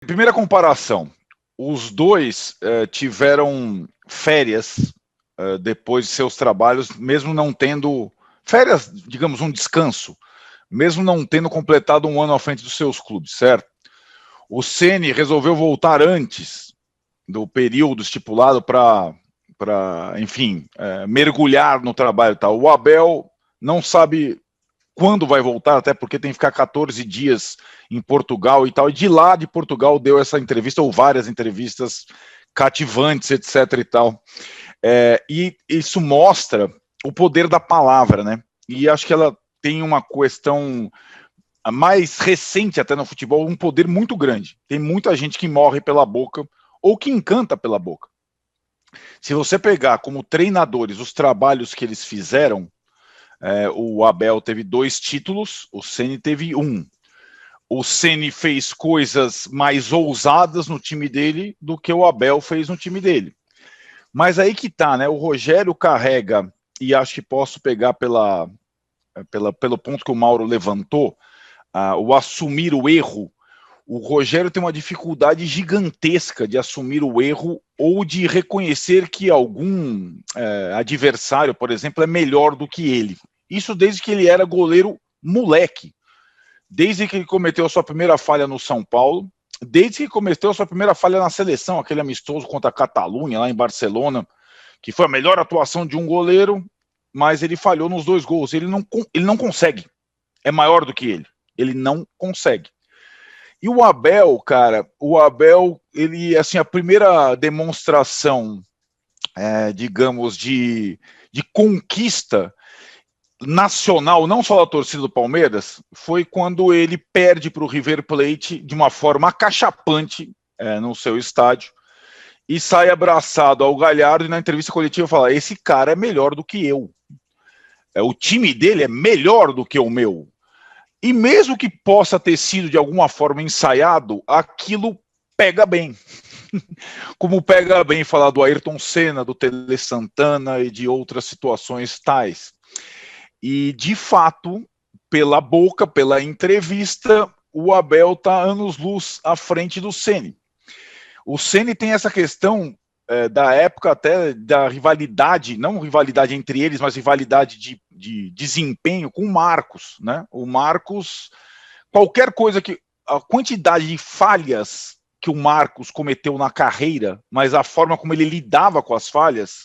Primeira comparação, os dois tiveram férias depois de seus trabalhos, mesmo não tendo férias, digamos, um descanso, mesmo não tendo completado um ano à frente dos seus clubes, certo? O Ceni resolveu voltar antes do período estipulado para, enfim, mergulhar no trabalho e tal. O Abel não sabe quando vai voltar, até porque tem que ficar 14 dias em Portugal e tal, e de lá de Portugal deu essa entrevista, ou várias entrevistas cativantes, etc e tal. E isso mostra o poder da palavra, né? E acho que ela tem uma questão mais recente até no futebol, um poder muito grande. Tem muita gente que morre pela boca ou que encanta pela boca. Se você pegar como treinadores os trabalhos que eles fizeram, o Abel teve 2 títulos, o Ceni teve 1. O Ceni fez coisas mais ousadas no time dele do que o Abel fez no time dele. Mas aí que tá, né? O Rogério carrega, e acho que posso pegar pelo ponto que o Mauro levantou, o assumir o erro. O Rogério tem uma dificuldade gigantesca de assumir o erro ou de reconhecer que algum adversário, por exemplo, é melhor do que ele. Isso desde que ele era goleiro moleque. Desde que ele cometeu a sua primeira falha no São Paulo, desde que cometeu a sua primeira falha na seleção, aquele amistoso contra a Catalunha, lá em Barcelona, que foi a melhor atuação de um goleiro, mas ele falhou nos 2 gols. Ele não consegue. É maior do que ele. Ele não consegue. E o Abel, cara, ele, assim, a primeira demonstração, digamos, de conquista nacional, não só da torcida do Palmeiras, foi quando ele perde para o River Plate de uma forma acachapante no seu estádio e sai abraçado ao Galhardo e na entrevista coletiva fala: esse cara é melhor do que eu. O time dele é melhor do que o meu. E mesmo que possa ter sido de alguma forma ensaiado, aquilo pega bem. Como pega bem falar do Ayrton Senna, do Tele Santana e de outras situações tais. E, de fato, pela boca, pela entrevista, o Abel está anos-luz à frente do Ceni. O Ceni tem essa questão da época até da rivalidade, não rivalidade entre eles, mas rivalidade de desempenho com o Marcos, né? O Marcos, qualquer coisa que... A quantidade de falhas que o Marcos cometeu na carreira, mas a forma como ele lidava com as falhas,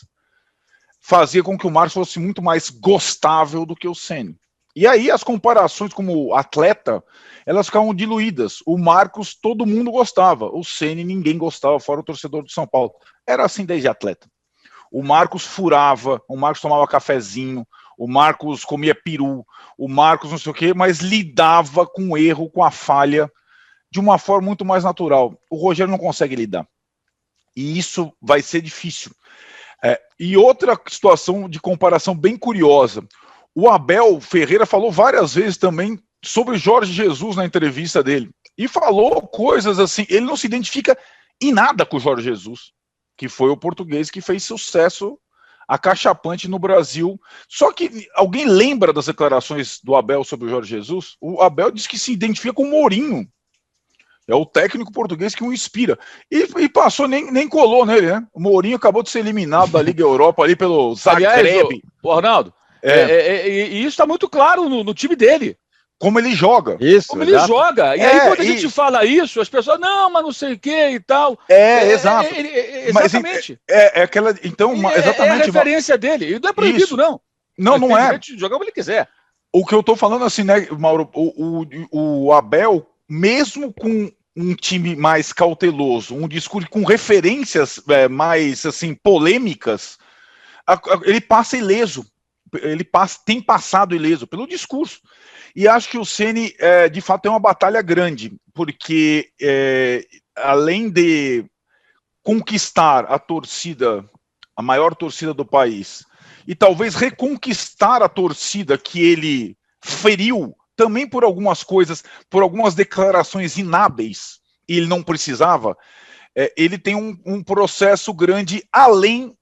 fazia com que o Marcos fosse muito mais gostável do que o Ceni. E aí as comparações como atleta, elas ficavam diluídas. O Marcos todo mundo gostava, o Ceni ninguém gostava, fora o torcedor do São Paulo. Era assim desde atleta. O Marcos furava, o Marcos tomava cafezinho, o Marcos comia peru, o Marcos não sei o quê, mas lidava com o erro, com a falha, de uma forma muito mais natural. O Rogério não consegue lidar. E isso vai ser difícil. E outra situação de comparação bem curiosa. O Abel Ferreira falou várias vezes também sobre Jorge Jesus na entrevista dele. E falou coisas assim, ele não se identifica em nada com o Jorge Jesus, que foi o português que fez sucesso acachapante no Brasil. Só que alguém lembra das declarações do Abel sobre o Jorge Jesus? O Abel diz que se identifica com o Mourinho. É o técnico português que o inspira. E passou, nem colou nele, né? O Mourinho acabou de ser eliminado da Liga Europa ali pelo Zagreb. Aliás, o Arnaldo, e isso está muito claro no time dele. Como ele joga. Isso, como ele joga. E aí, quando a gente fala isso, as pessoas, não, mas não sei o que e tal. Exato. Exatamente. Aquela. Então, exatamente. É a referência dele. E não é proibido, isso. Não. Não é. Jogar como ele quiser. O que eu tô falando assim, né, Mauro? O Abel, mesmo com um time mais cauteloso, um discurso com referências mais assim polêmicas, ele passa ileso. Tem passado ileso pelo discurso. E acho que o Ceni, de fato, tem uma batalha grande, porque além de conquistar a torcida, a maior torcida do país, e talvez reconquistar a torcida que ele feriu, também por algumas coisas, por algumas declarações inábeis, e ele não precisava, ele tem um processo grande além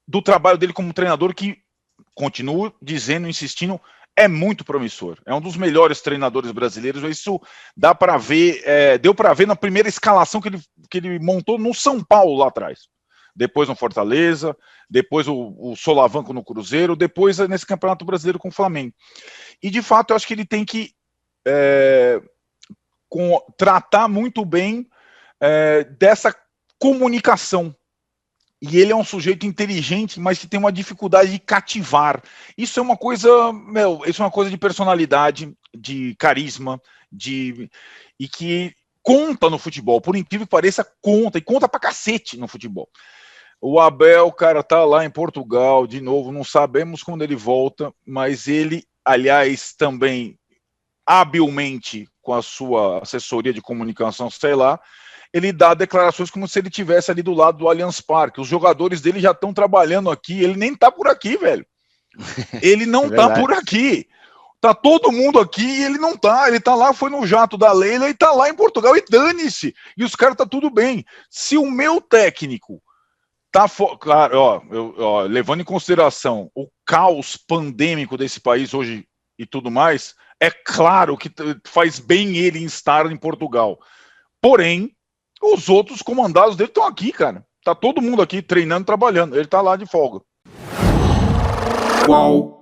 do trabalho dele como treinador, que, continuo dizendo, insistindo, é muito promissor. É um dos melhores treinadores brasileiros. Isso dá para ver, deu para ver na primeira escalação que ele montou no São Paulo lá atrás. Depois no Fortaleza, depois o Solavanco no Cruzeiro, depois nesse Campeonato Brasileiro com o Flamengo. E de fato eu acho que ele tem que tratar muito bem dessa comunicação. E ele é um sujeito inteligente, mas que tem uma dificuldade de cativar. Isso é uma coisa, isso é uma coisa de personalidade, de carisma, e que conta no futebol. Por incrível que pareça, conta, e conta pra cacete no futebol. O Abel, cara, tá lá em Portugal, de novo, não sabemos quando ele volta, mas ele, aliás, também, habilmente, com a sua assessoria de comunicação, sei lá, ele dá declarações como se ele estivesse ali do lado do Allianz Parque. Os jogadores dele já estão trabalhando aqui, ele nem tá por aqui, velho. Ele não tá por aqui. Tá todo mundo aqui e ele não tá. Ele tá lá, foi no jato da Leila e tá lá em Portugal e dane-se. E os caras tá tudo bem. Se o meu técnico tá... Claro, levando em consideração o caos pandêmico desse país hoje e tudo mais, é claro que faz bem ele estar em Portugal. Porém, os outros comandados dele estão aqui, cara. Tá todo mundo aqui treinando, trabalhando. Ele tá lá de folga. Qual